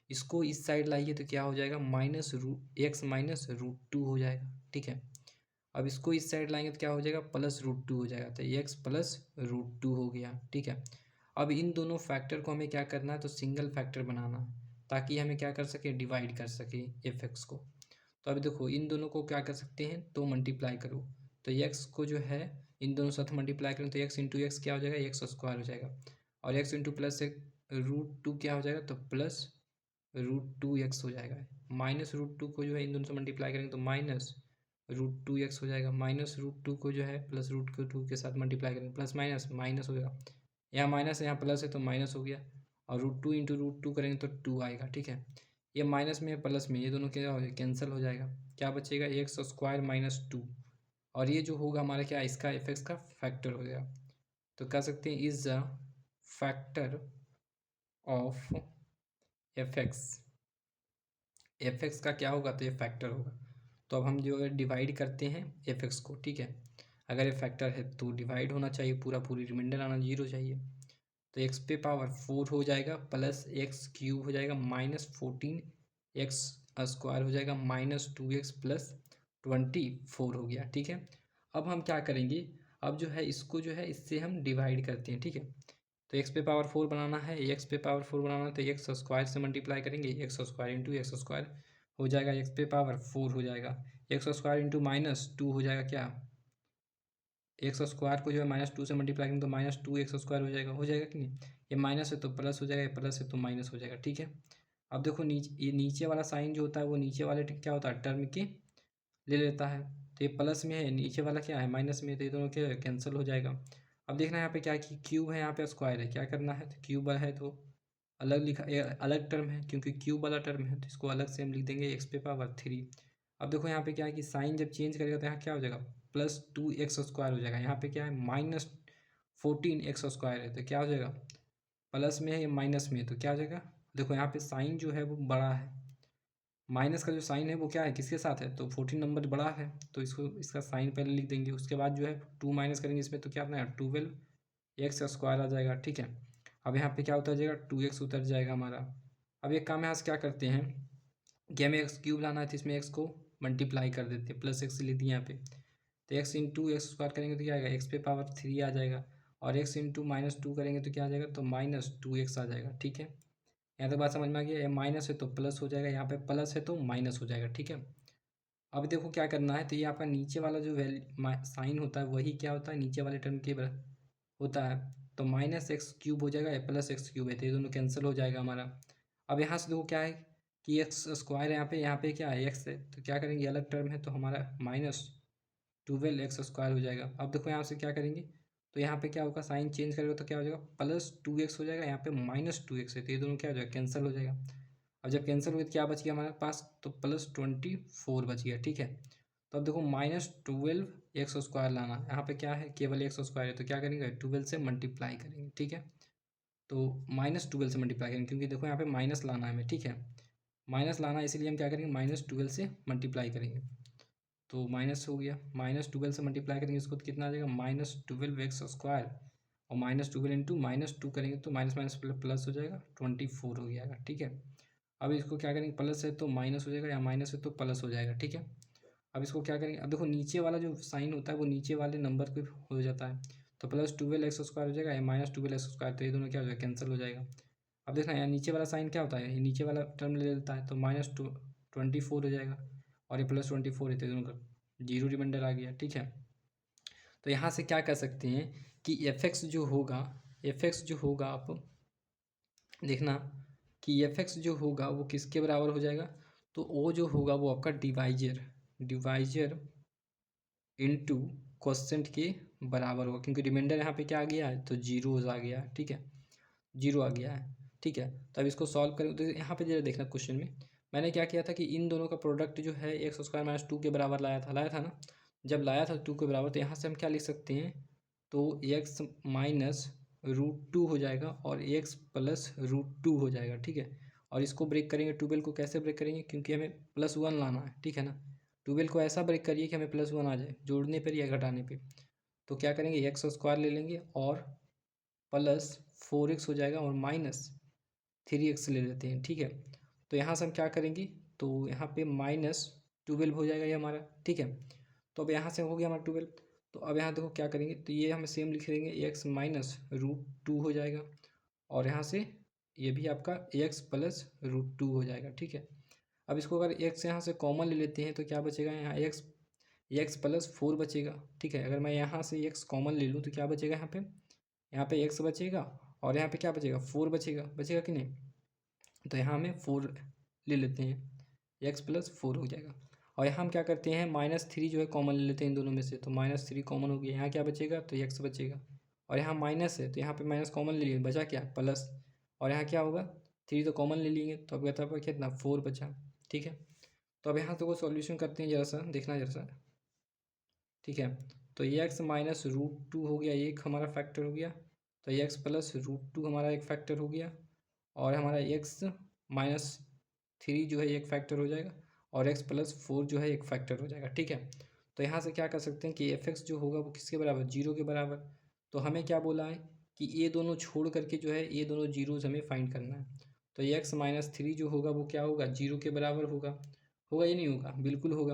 इसको इस साइड लाइए तो क्या हो जाएगा, x -√2 हो जाएगा, ठीक है। अब इसको इस साइड लाएंगे तो क्या हो जाएगा, +√2 हो जाएगा, तो x +√2 हो गया, ठीक है। अब इन दोनों फैक्टर को हमें क्या करना है, तो सिंगल फैक्टर बनाना है, ताकि हमें क्या कर सके, डिवाइड कर सके एफ एक्स को। तो अभी देखो इन दोनों को क्या कर सकते हैं, तो मल्टीप्लाई करो, तो x को जो है इन दोनों साथ मल्टीप्लाई करें तो x × x क्या हो जाएगा, x² हो जाएगा, और x × +√2 क्या हो जाएगा, तो +√2x हो जाएगा, -√2 को जो है इन दोनों से मल्टीप्लाई करेंगे तो -√2x हो जाएगा, -√2 को जो है +√2 के साथ मल्टीप्लाई करेंगे, प्लस माइनस माइनस हो जाएगा, यहाँ माइनस है यहाँ प्लस है तो माइनस हो गया, और √2 × √2 करेंगे तो 2 आएगा, ठीक है। ये माइनस में प्लस में ये दोनों क्या हो कैंसिल हो जाएगा, क्या बचेगा, x² -2, और ये जो होगा हमारा क्या, इसका एफ एक्स का फैक्टर हो जाएगा, तो कह सकते हैं is the factor of F x का क्या होगा, तो ये फैक्टर होगा। तो अब हम जो है डिवाइड करते हैं एफ एक्स को, ठीक है। अगर ये फैक्टर है तो डिवाइड होना चाहिए, पूरी रिमाइंडर आना 0 चाहिए। तो एक्स पे पावर 4 हो जाएगा प्लस एक्स क्यूब हो जाएगा माइनस 14 एक्स स्क्वायर हो जाएगा माइनस 2x प्लस 24 हो गया। ठीक है, अब हम क्या करेंगे, अब जो है इसको जो है इससे हम डिवाइड करते हैं। ठीक है, तो एक्स पे पावर 4 बनाना है, एक्स पे पावर 4 बनाना है तो एक्स स्क्वायर से मल्टीप्लाई करेंगे, x square into x square हो जाएगा, एक्स पे पावर 4 हो जाएगा, एक्स स्क्वायर इंटू माइनस 2 हो जाएगा क्या, एक्स स्क्वायर को जो है -2 से मल्टीप्लाई करेंगे तो -2x स्क्वायर हो जाएगा कि नहीं, ये माइनस है तो प्लस हो जाएगा, ये प्लस है तो माइनस हो जाएगा। ठीक है, अब देखो ये नीचे वाला साइन जो होता है वो नीचे वाले क्या होता है टर्म के ले लेता है, तो ये प्लस में है, नीचे वाला क्या है माइनस में है, तो ये दोनों क्या कैंसिल हो जाएगा। अब देखना यहाँ पे क्या है कि क्यूब है, यहाँ पे स्क्वायर है, क्या करना है, तो क्यूब है तो अलग लिखा, अलग टर्म है क्योंकि क्यूब वाला टर्म है तो इसको अलग से हम लिख देंगे एक्स पे पावर 3। अब देखो यहाँ पे क्या है कि साइन जब चेंज करेगा तो यहाँ क्या हो जाएगा +2x स्क्वायर हो जाएगा, यहाँ पे क्या है -14x स्क्वायर है तो क्या हो जाएगा प्लस में है या माइनस में है तो क्या हो जाएगा, देखो यहाँ पे साइन जो है वो बड़ा है, माइनस का जो साइन है वो क्या है किसके साथ है, तो 14 नंबर बड़ा है तो इसको इसका साइन पहले लिख देंगे, उसके बाद जो है 2 माइनस करेंगे इसमें तो क्या आता है 12x स्क्वायर आ जाएगा। ठीक है, अब यहाँ पे क्या उतर जाएगा 2x उतर जाएगा हमारा। अब एक काम यहाँ से क्या करते हैं कि हमें एक्स क्यूब लाना है तो इसमें एक्स को मल्टीप्लाई कर देते हैं, प्लस एक्स लिख दिया यहाँ पे, तो एक्स इंटू एक्स स्क्वायर करेंगे तो क्या आएगा एक्स पे पावर 3 आ जाएगा, और एक्स इंटू -2 करेंगे तो क्या आ जाएगा तो -2x आ जाएगा। ठीक है, यहाँ तक बात समझ में आ गया, माइनस है तो प्लस हो जाएगा, यहाँ पे प्लस है तो माइनस हो जाएगा। ठीक है, अब देखो क्या करना है, तो ये आपका नीचे वाला जो साइन होता है वही क्या होता है नीचे वाले टर्म के होता है, तो -x क्यूब हो जाएगा या +x क्यूब है तो ये दोनों कैंसिल हो जाएगा हमारा। अब यहाँ से देखो क्या है कि एक्स स्क्वायर है, यहाँ पे क्या है एक्स है तो क्या करेंगे अलग टर्म है तो हमारा -12x स्क्वायर हो जाएगा। अब देखो यहाँ से क्या करेंगे, तो यहाँ पे क्या होगा साइन चेंज करेगा तो क्या हो जाएगा +2x हो जाएगा, यहाँ पे -2x है तो ये दोनों क्या हो जाएगा कैंसिल हो जाएगा। अब जब कैंसिल हो गया तो क्या बच गया हमारे पास, तो +24 बच गया। ठीक है, तो अब देखो -12x स्क्वायर लाना, यहाँ पे क्या है केवल एक्स स्क्वायर है तो क्या करेंगे 12 से मल्टीप्लाई करेंगे। ठीक है, तो -12 से मल्टीप्लाई करेंगे क्योंकि देखो यहाँ पे माइनस लाना है हमें। ठीक है, माइनस लाना है इसीलिए हम क्या करेंगे -12 से मल्टीप्लाई करेंगे, तो माइनस हो गया, -12 से मल्टीप्लाई करेंगे इसको तो कितना आ जाएगा -12x स्क्वायर, और -12 इंटू -2 करेंगे तो माइनस माइनस प्लस हो जाएगा 24 हो जाएगा। ठीक है, अब इसको क्या करेंगे प्लस है तो माइनस हो जाएगा या माइनस है तो प्लस हो जाएगा। ठीक है, अब इसको क्या करेंगे, अब देखो नीचे वाला जो साइन होता है वो नीचे वाले नंबर पे हो जाता है, तो +12x स्क्वायर हो जाएगा या -12x स्क्वायर, तो ये दोनों क्या हो जाएगा कैंसिल हो जाएगा। अब देखना यहाँ नीचे वाला साइन क्या होता है, ये नीचे वाला टर्म ले लेता है तो -24 हो जाएगा, और ये +24 है तो ये दोनों का 0 रिमाइंडर आ गया। ठीक है, तो यहाँ से क्या कर सकते हैं कि एफ एक्स जो होगा आप देखना कि एफ एक्स जो होगा वो किसके बराबर हो जाएगा, तो वो जो होगा वो आपका डिवाइजर इनटू क्वोशेंट के बराबर होगा, क्योंकि रिमाइंडर यहाँ पे क्या आ गया है तो जीरोज आ गया है। ठीक है, जीरो आ गया है। ठीक है, तो अब इसको सॉल्व करें तो यहाँ पे जरा देखना क्वेश्चन में मैंने क्या किया था कि इन दोनों का प्रोडक्ट जो है एक्स स्क्वायर -2 के बराबर लाया था ना, जब लाया था 2 के बराबर तो यहाँ से हम क्या लिख सकते हैं, तो एक्स -√2 हो जाएगा और एक्स +√2 हो जाएगा। ठीक है, और इसको ब्रेक करेंगे, 12 को कैसे ब्रेक करेंगे क्योंकि हमें +1 लाना है। ठीक है ना, 12 को ऐसा ब्रेक करिए कि हमें +1 आ जाए जोड़ने पर या घटाने पर, तो क्या करेंगे एक्स स्क्वायर ले लेंगे और +4x हो जाएगा और -3x ले लेते हैं। ठीक है, तो यहाँ से हम क्या करेंगे, तो यहाँ पे -12 हो जाएगा ये हमारा। ठीक है, तो अब यहाँ से हो गया हमारा 12, तो अब यहाँ देखो क्या करेंगे, तो ये हम सेम लिख देंगे एक्स -√2 हो जाएगा, और यहाँ से ये भी आपका एक्स +√2 हो जाएगा। ठीक है, अब इसको अगर एक्स यहाँ से कॉमन ले लेते हैं तो क्या बचेगा, यहाँ एक्स +4 बचेगा। ठीक है, अगर मैं यहाँ से एक्स कॉमन ले लूँ तो क्या बचेगा, यहाँ पे एक्स बचेगा और यहाँ पे क्या बचेगा 4 बचेगा कि नहीं, तो यहाँ हमें 4 ले लेते हैं, एक्स +4 हो जाएगा। और यहाँ हम क्या करते हैं -3 जो है कॉमन ले लेते हैं इन दोनों में से, तो -3 कॉमन हो गया, यहाँ क्या बचेगा तो एक्स बचेगा, और यहाँ माइनस है तो यहाँ पे माइनस कॉमन ले लिए, बचा क्या प्लस, और यहाँ क्या होगा 3 तो कॉमन ले लेंगे तो अब कहता है कितना 4 बचा। ठीक है, तो अब यहाँ से को सॉल्यूशन करते हैं, जरा सा देखना जरा सा। ठीक है, तो एक्स -√2 हो गया, एक हमारा फैक्टर हो गया, तो एक्स +√2 हमारा एक फैक्टर हो गया, और हमारा एक्स -3 जो है एक फैक्टर हो जाएगा, और एक्स +4 जो है एक फैक्टर हो जाएगा। ठीक है, तो यहाँ से क्या कर सकते हैं कि एफ एक्स जो होगा वो किसके बराबर, जीरो के बराबर। तो हमें क्या बोला है कि ये दोनों छोड़ करके जो है ये दोनों जीरोज़ हमें फाइंड करना है। तो एक्स माइनस थ्री जो होगा वो क्या होगा, जीरो के बराबर होगा। होगा या नहीं होगा, बिल्कुल होगा।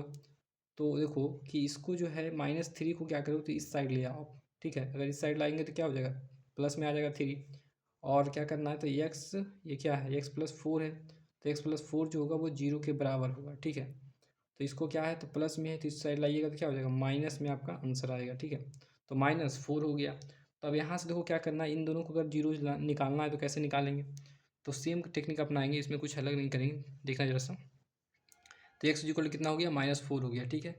तो देखो कि इसको जो है माइनस थ्री को क्या करो तो इस साइड ले आओ, ठीक है। अगर इस साइड लाएंगे तो क्या हो जाएगा, प्लस में आ जाएगा थ्री। और क्या करना है तो एक्स, ये क्या है, एक्स प्लस फोर है, तो एक्स प्लस फोर जो होगा वो जीरो के बराबर होगा, ठीक है। तो इसको क्या है तो प्लस में है तो इस साइड लाइएगा तो क्या हो जाएगा, माइनस में आपका आंसर आएगा, ठीक है। तो माइनस फोर हो गया। तो अब यहाँ से देखो क्या करना है, इन दोनों को अगर जीरो निकालना है तो कैसे निकालेंगे, तो सेम टेक्निक अपनाएंगे, इसमें कुछ अलग नहीं करेंगे, देखना जरा सा। तो एक्स इक्वल कितना हो गया, माइनस फोर हो गया, ठीक है।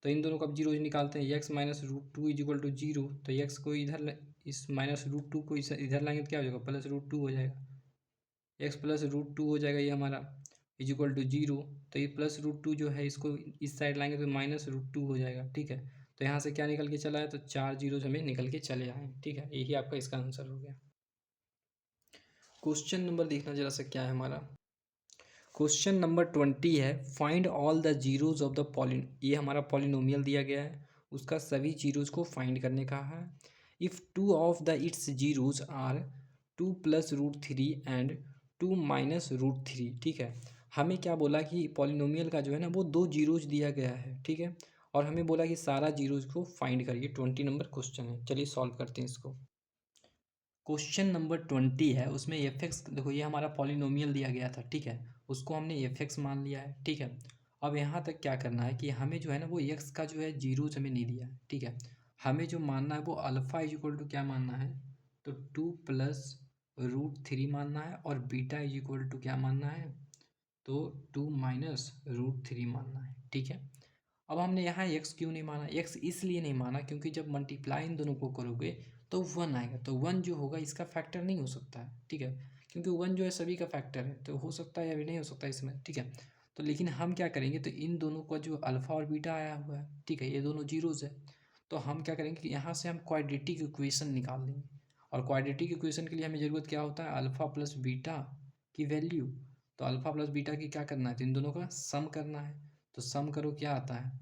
तो इन दोनों को अब जीरो निकालते हैं, x minus root two is equal to zero. तो एक्स को इधर इस माइनस रूट टू को इधर लाएंगे तो क्या हो जाएगा, प्लस रूट टू हो जाएगा। एक्स प्लस रूट टू हो जाएगा ये हमारा, इज इक्वल टू जीरो। तो ये प्लस रूट टू जो है इसको इस साइड लाएंगे तो माइनस रूट टू हो जाएगा, ठीक है। तो यहाँ से क्या निकल के चला है, तो चार जीरोज हमें निकल के चले आए, ठीक है। यही आपका इसका आंसर हो गया। क्वेश्चन नंबर देखना जरा सा क्या है हमारा। क्वेश्चन नंबर 20 है, find all the zeros of the polynomial, ये हमारा पॉलिनोमियल दिया गया है, उसका सभी जीरोज को फाइंड करने का है। If two of the its zeros are two plus root three and two minus root three, ठीक है। हमें क्या बोला कि पॉलिनोमियल का जो है ना वो दो जीरोज दिया गया है, ठीक है। और हमें बोला कि सारा जीरोज को फाइंड करिए, 20 नंबर क्वेश्चन है। चलिए सॉल्व करते हैं इसको। क्वेश्चन नंबर 20 है, उसमें एफ एक्स, देखो ये हमारा पॉलिनोमियल दिया गया था, ठीक है। उसको हमने एफ एक्स मान लिया है, ठीक है। अब यहाँ तक क्या करना है कि हमें जो है ना वो एक्स का जो है जीरोज हमें नहीं दिया है, ठीक है। हमें जो मानना है वो अल्फ़ा इज इक्वल टू क्या मानना है, तो टू प्लस रूट थ्री मानना है, और बीटा इज इक्वल टू क्या मानना है, तो टू माइनस रूट थ्री मानना है, ठीक है। अब हमने यहाँ एक्स क्यों नहीं माना, एक्स इसलिए नहीं माना क्योंकि जब मल्टीप्लाई इन दोनों को करोगे तो वन आएगा, तो वन जो होगा इसका फैक्टर नहीं हो सकता है, ठीक है। क्योंकि वन जो है सभी का फैक्टर है, तो हो सकता है या भी नहीं हो सकता इसमें, ठीक है। तो लेकिन हम क्या करेंगे, तो इन दोनों का जो अल्फ़ा और बीटा आया हुआ है, ठीक है, ये दोनों जीरोज है। तो हम क्या करेंगे कि यहाँ से हम क्वाड्रेटिक इक्वेशन निकाल लेंगे। और क्वाड्रेटिक इक्वेशन के लिए हमें ज़रूरत क्या होता है, अल्फ़ा प्लस बीटा की वैल्यू। तो अल्फ़ा प्लस बीटा की क्या करना है, तो इन दोनों का सम करना है। तो सम करो क्या आता है,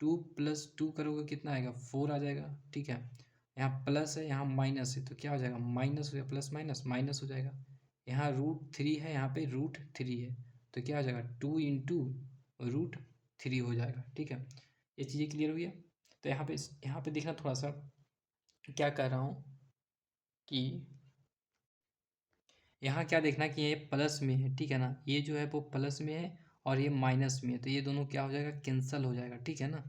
टू प्लस टू करोगे कितना आएगा, फोर आ जाएगा, ठीक है। यहाँ प्लस है यहाँ माइनस है तो क्या हो जाएगा, माइनस हो जाएगा, प्लस माइनस माइनस हो जाएगा। यहाँ रूट थ्री है, यहाँ पे रूट थ्री है, तो क्या हो जाएगा, टू इंटू रूट थ्री हो जाएगा, ठीक है। ये चीज़ें क्लियर हुई है। तो यहाँ पे देखना थोड़ा सा क्या कर रहा हूँ कि यहाँ क्या देखना कि ये प्लस में है, ठीक है ना, ये जो है वो प्लस में है और ये माइनस में है, तो ये दोनों क्या हो जाएगा, कैंसल हो जाएगा, ठीक है ना।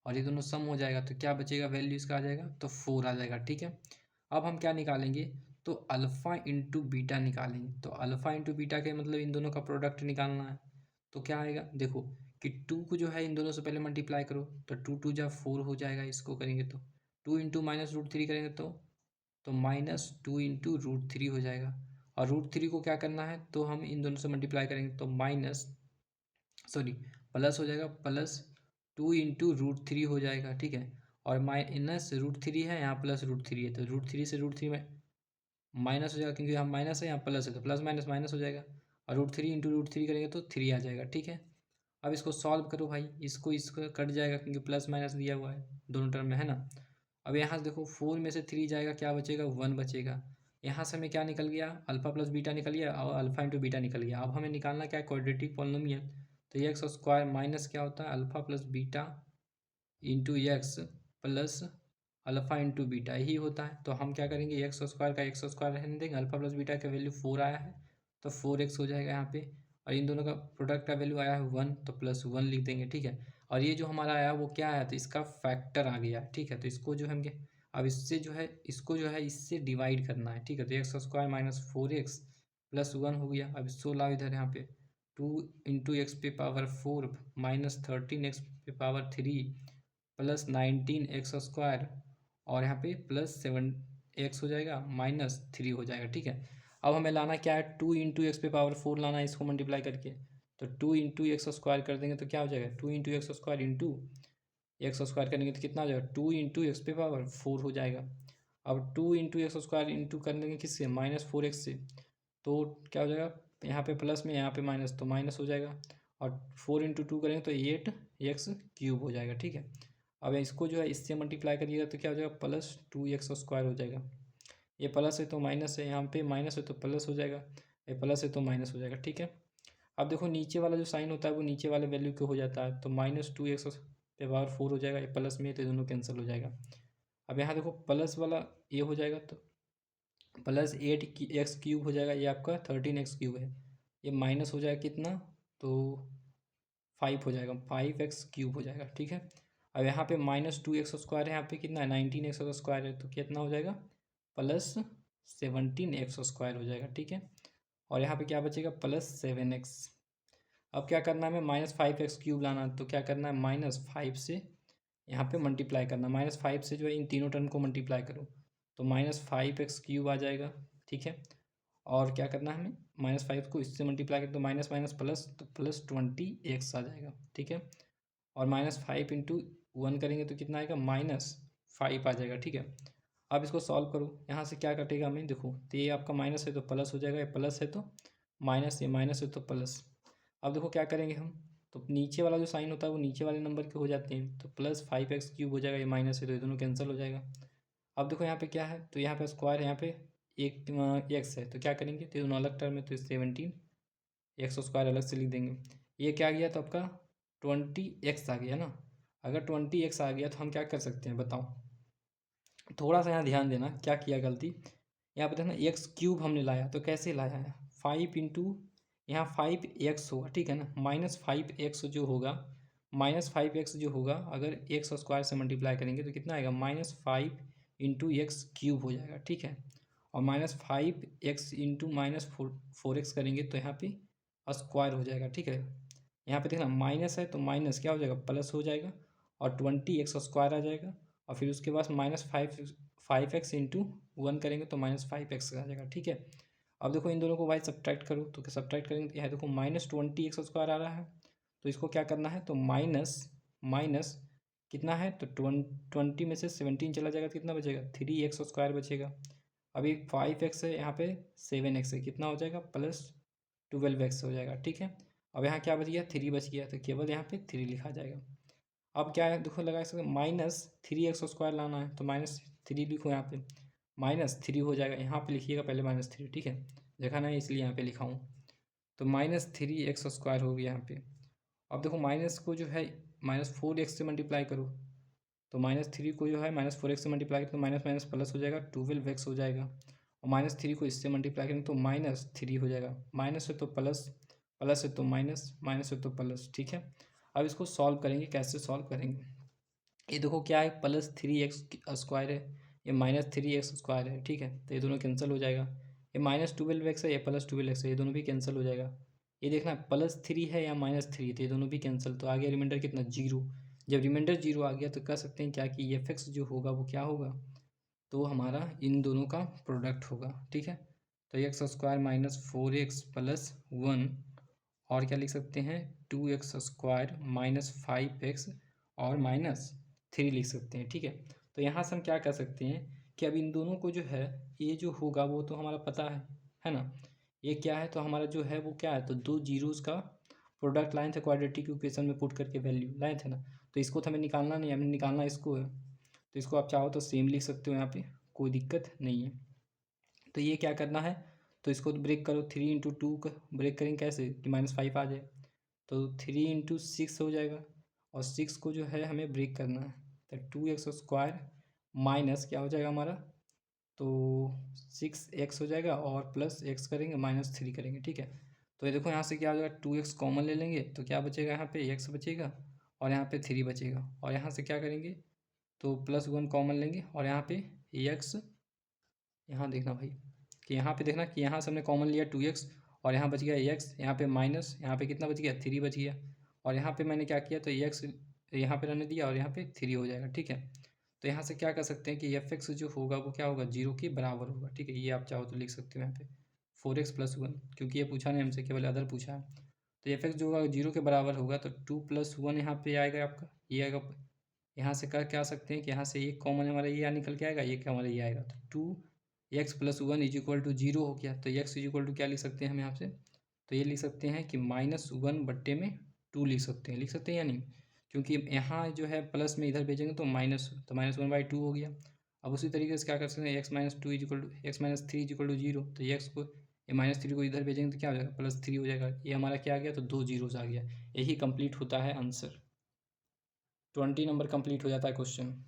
और ये दोनों सम हो जाएगा तो क्या बचेगा, वैल्यू इसका आ जाएगा तो फोर आ जाएगा, ठीक है। अब हम क्या निकालेंगे, तो अल्फ़ा इंटू बीटा निकालेंगे। तो अल्फ़ा इंटू बीटा के मतलब इन दोनों का प्रोडक्ट निकालना है। तो क्या आएगा, देखो कि टू को जो है इन दोनों से पहले मल्टीप्लाई करो, तो टू टू जा फोर हो जाएगा, इसको करेंगे तो two into minus root three करेंगे तो minus two into root three हो जाएगा। और रूट थ्री को क्या करना है, तो हम इन दोनों से मल्टीप्लाई करेंगे तो माइनस, सॉरी, प्लस हो जाएगा, plus two into root three हो जाएगा, ठीक है। और माइनस रूट थ्री है, यहाँ प्लस रूट थ्री है, तो रूट थ्री से रूट थ्री में माइनस हो जाएगा, क्योंकि यहाँ माइनस है यहाँ प्लस है, तो प्लस माइनस माइनस हो जाएगा। और root three into root three करेंगे तो थ्री आ जाएगा, ठीक है। अब इसको सॉल्व करो भाई, इसको इसको कट जाएगा क्योंकि प्लस माइनस दिया हुआ है दोनों टर्म में, है ना। अब यहाँ से देखो फोर में से थ्री जाएगा, क्या बचेगा, वन बचेगा। यहाँ से हमें क्या निकल गया, अल्फा प्लस बीटा निकल गया और अल्फा इंटू बीटा निकल गया। अब हमें निकालना क्या है, क्वाड्रेटिक पॉलिनोमियल। तो एक्स स्क्वायर माइनस क्या होता है, alpha plus beta into x plus alpha into beta, यही होता है। तो हम क्या करेंगे, एक्स स्क्वायर का एक्स स्क्वायर रहने देंगे, अल्फा प्लस बीटा का वैल्यू फोर आया है तो फोर एक्स हो जाएगा यहाँ पे। और इन दोनों का प्रोडक्ट का वैल्यू आया है वन, तो प्लस वन लिख देंगे, ठीक है। और ये जो हमारा आया वो क्या आया, तो इसका फैक्टर आ गया, ठीक है। तो इसको जो हम अब इससे जो है इसको जो है इससे डिवाइड करना है, ठीक है। तो x square minus four x plus one हो गया। अब इसको लाओ इधर, यहाँ पे टू इंटू एक्स पे power four minus thirteen x पे power three plus nineteen x square, और यहाँ पे प्लस सेवन एक्स हो जाएगा माइनस थ्री हो जाएगा, ठीक है। अब हमें लाना क्या है, टू इंटू एक्स पे पावर फोर लाना है, इसको मल्टीप्लाई करके। तो टू इंटू एक्स स्क्वायर कर देंगे तो क्या हो जाएगा, to into x square into x square करेंगे तो कितना हो जाएगा, टू इंटू एक्स पे पावर फोर हो जाएगा। अब to into x square into कर देंगे किससे, माइनस फोर एक्स से, तो क्या हो जाएगा, यहाँ पे प्लस में यहाँ पे माइनस, तो माइनस हो जाएगा। और फोर इंटू टू करेंगे तो एट एक्स क्यूब हो जाएगा, ठीक है। अब इसको जो है इससे मल्टीप्लाई करिएगा तो क्या हो जाएगा, प्लस 2x² हो जाएगा। ये प्लस है तो माइनस है, यहाँ पे माइनस है तो प्लस हो जाएगा, ये प्लस है तो माइनस हो जाएगा, ठीक है। अब देखो नीचे वाला जो साइन होता है वो नीचे वाले वैल्यू के हो जाता है, तो -2x⁴ हो जाएगा, ये प्लस में है तो दोनों कैंसिल हो जाएगा। अब यहाँ देखो प्लस वाला ये हो जाएगा तो +8x³ हो जाएगा, ये आपका 13x³ है, ये माइनस हो जाएगा कितना, तो 5 हो जाएगा, 5x³ हो जाएगा, ठीक है। अब यहाँ पे -2x² है, यहाँ पे कितना है 19x² है, तो कितना हो जाएगा +17x² हो जाएगा, ठीक है। और यहाँ पे क्या बचेगा +7x। अब क्या करना है, हमें -5x³ लाना, तो क्या करना है -5 से यहाँ पे मल्टीप्लाई करना, -5 से जो है इन तीनों टर्म को मल्टीप्लाई करो तो -5x³ आ जाएगा, ठीक है। और क्या करना है हमें, -5 को इससे मल्टीप्लाई करें तो माइनस माइनस प्लस, तो +20x आ जाएगा, ठीक है। और -5 इंटू 1 करेंगे तो कितना आएगा -5 आ जाएगा, ठीक है। अब इसको सॉल्व करो, यहाँ से क्या कटेगा हमें, देखो तो ये आपका माइनस है तो प्लस हो जाएगा, ये प्लस है तो माइनस, ये माइनस है तो प्लस। अब देखो क्या करेंगे हम, तो नीचे वाला जो साइन होता है वो नीचे वाले नंबर के हो जाते हैं, तो +5x³ हो जाएगा, ये माइनस है तो ये दोनों कैंसिल हो जाएगा। अब देखो यहाँ पे क्या है, तो यहाँ पे स्क्वायर है, यहाँ पे एक एक्स है, तो क्या करेंगे, तो दोनों अलग टर्म है, तो 17x² अलग से लिख देंगे। ये क्या आ गया, तो आपका 20x आ गया ना। अगर 20x आ गया तो हम क्या कर सकते हैं बताओ, थोड़ा सा यहाँ ध्यान देना, क्या किया गलती, यहाँ पे देखना x³ हमने लाया, तो कैसे लाया है 5 इंटू यहाँ 5x होगा, ठीक है ना, -5x जो होगा, -5x जो होगा अगर x² से मल्टीप्लाई करेंगे तो कितना आएगा -5 इंटू x³ हो जाएगा, ठीक है। और -5x इंटू -4x करेंगे तो यहाँ पे स्क्वायर हो जाएगा, ठीक है। यहाँ पे देखना माइनस है तो माइनस क्या हो जाएगा प्लस हो जाएगा, और 20x² आ जाएगा, और फिर उसके बाद -5x इंटू 1 करेंगे तो -5x आ जाएगा, ठीक है। अब देखो इन दोनों को भाई सब्ट्रैक्ट करो, तो सब्ट्रैक्ट करेंगे तो यहाँ देखो -20x² आ रहा है, तो इसको क्या करना है, तो माइनस माइनस कितना है, तो 20 में से 17 चला जाएगा तो कितना बचेगा 3x² बचेगा। अभी 5x है, यहाँ पे 7x है, कितना हो जाएगा +12x हो जाएगा, ठीक है। अब यहाँ क्या बच गया 3 बच गया, तो केवल यहाँ पे 3 लिखा जाएगा। अब क्या है देखो लगा सकते -3x² लाना है, तो -3 लिखो यहाँ पे, -3 हो जाएगा, यहाँ पे लिखिएगा पहले -3, ठीक है, देखा ना इसलिए यहाँ पे लिखा हूँ। तो -3x² हो गया यहाँ पे। अब देखो माइनस को जो है -4x से मल्टीप्लाई करो, तो -3 को जो है -4x से मल्टीप्लाई करें तो माइनस माइनस प्लस हो जाएगा, 12x हो जाएगा, और -3 को इससे मल्टीप्लाई करें तो -3 हो जाएगा, माइनस है तो प्लस, प्लस है तो माइनस, माइनस है तो प्लस, ठीक है। अब इसको सॉल्व करेंगे, कैसे सॉल्व करेंगे, ये देखो क्या है +3x² है, ये -3x² है, ठीक है, तो ये दोनों कैंसिल हो जाएगा। ये -12x है, ये +12x है, ये दोनों भी कैंसिल हो जाएगा। ये देखना +3 है या -3, तो ये दोनों भी कैंसिल, तो आ गया रिमाइंडर कितना 0। जब रिमाइंडर 0 आ गया तो कह सकते हैं क्या कि f(x) जो होगा वो क्या होगा, तो हमारा इन दोनों का प्रोडक्ट होगा, ठीक है। तो x² -4x + 1, और क्या लिख सकते हैं 2x² -5x और -3 लिख सकते हैं, ठीक है। तो यहाँ से हम क्या कर सकते हैं कि अब इन दोनों को जो है ये जो होगा वो तो हमारा पता है ना, ये क्या है, तो हमारा जो है वो क्या है, तो दो जीरोस का प्रोडक्ट लाइन थे, क्वाड्रेटिक इक्वेशन में पुट करके वैल्यू लाए थे ना, तो इसको तो हमें निकालना नहीं, हमें निकालना इसको है, तो इसको आप चाहो तो सेम लिख सकते हो, यहाँ पे कोई दिक्कत नहीं है। तो ये क्या करना है, तो इसको ब्रेक करो, 3 इंटू 2 का ब्रेक करेंगे कैसे कि -5 आ जाए, तो 3 इंटू 6 हो जाएगा, और 6 को जो है हमें ब्रेक करना है, तो 2x² माइनस क्या हो जाएगा हमारा, तो 6x हो जाएगा, और प्लस x करेंगे -3 करेंगे, ठीक है। तो ये देखो यहाँ से क्या हो जाएगा 2x कॉमन ले लेंगे तो क्या बचेगा, यहाँ पे x बचेगा, और यहाँ पे 3 बचेगा, और यहाँ से क्या करेंगे, तो +1 कॉमन लेंगे, और यहाँ पे x, यहाँ देखना भाई कि यहाँ पे देखना कि यहाँ से हमने कॉमन लिया 2x, और यहाँ बच गया x, यहाँ पे माइनस, यहाँ पे कितना बच गया 3 बच गया, और यहाँ पे मैंने क्या किया, तो x यहाँ पे रहने दिया, और यहाँ पे 3 हो जाएगा, ठीक है। तो यहाँ से क्या कर सकते हैं कि f(x) जो होगा वो क्या होगा 0 के बराबर होगा, ठीक है। ये आप चाहो तो लिख सकते हो यहाँ पे 4x + 1, क्योंकि ये पूछा नहीं हमसे, केवल अदर पूछा है, तो f(x) जो होगा 0 के बराबर होगा, तो 2 + 1 यहाँ पे आएगा आपका, ये आएगा। यहाँ से कर क्या सकते हैं कि यहाँ से ये कॉमन हमारा ये निकल के आएगा, ये क्या हमारा ये आएगा, तो 2x + 1 = 0 हो गया, तो x = क्या लिख सकते हैं हम यहाँ से, तो ये लिख सकते हैं कि -1/2 लिख सकते हैं या नहीं, क्योंकि यहाँ जो है प्लस में इधर भेजेंगे तो माइनस, तो -1/2 हो गया। अब उसी तरीके से क्या कर सकते हैं, x-3 तो ये एक्स को ये -3 को इधर भेजेंगे तो क्या हो जाएगा, +3 हो जाएगा। ये हमारा क्या आ गया, तो 2 जीरोस आ गया। यही कंप्लीट होता है आंसर। 20 नंबर कंप्लीट हो जाता है क्वेश्चन।